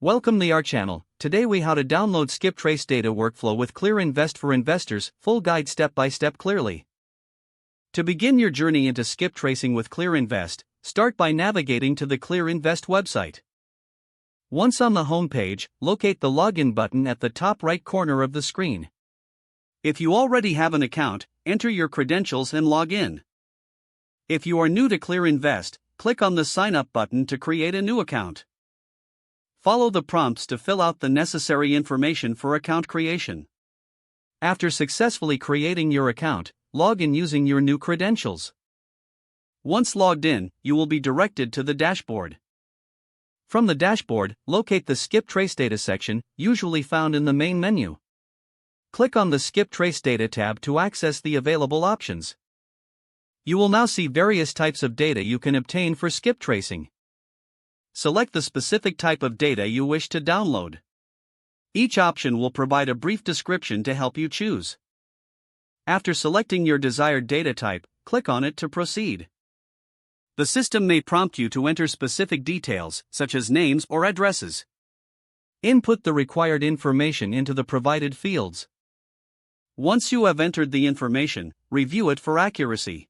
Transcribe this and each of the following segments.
Welcome to our channel. Today we how to download skip trace data workflow with ClearInvest for investors, full guide step by step clearly. To begin your journey into skip tracing with ClearInvest, start by navigating to the ClearInvest website. Once on the home page, locate the login button at the top right corner of the screen. If you already have an account, enter your credentials and log in. If you are new to ClearInvest, click on the sign up button to create a new account. Follow the prompts to fill out the necessary information for account creation. After successfully creating your account, log in using your new credentials. Once logged in, you will be directed to the dashboard. From the dashboard, locate the Skip Trace Data section, usually found in the main menu. Click on the Skip Trace Data tab to access the available options. You will now see various types of data you can obtain for skip tracing. Select the specific type of data you wish to download. Each option will provide a brief description to help you choose. After selecting your desired data type, click on it to proceed. The system may prompt you to enter specific details, such as names or addresses. Input the required information into the provided fields. Once you have entered the information, review it for accuracy.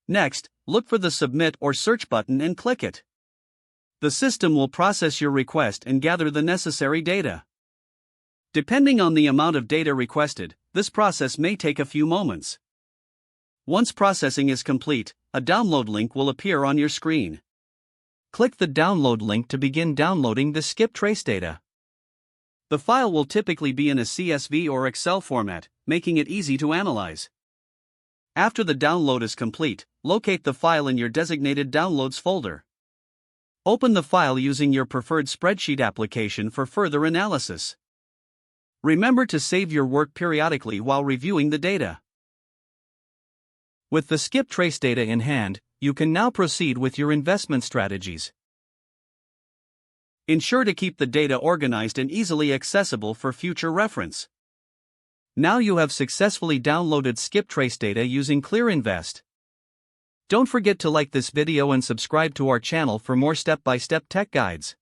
Next, look for the Submit or Search button and click it. The system will process your request and gather the necessary data. Depending on the amount of data requested, this process may take a few moments. Once processing is complete, a download link will appear on your screen. Click the download link to begin downloading the skip trace data. The file will typically be in a CSV or Excel format, making it easy to analyze. After the download is complete, locate the file in your designated Downloads folder. Open the file using your preferred spreadsheet application for further analysis. Remember to save your work periodically while reviewing the data. With the skip trace data in hand, you can now proceed with your investment strategies. Ensure to keep the data organized and easily accessible for future reference. Now you have successfully downloaded skip trace data using ClearInvest. Don't forget to like this video and subscribe to our channel for more step-by-step tech guides.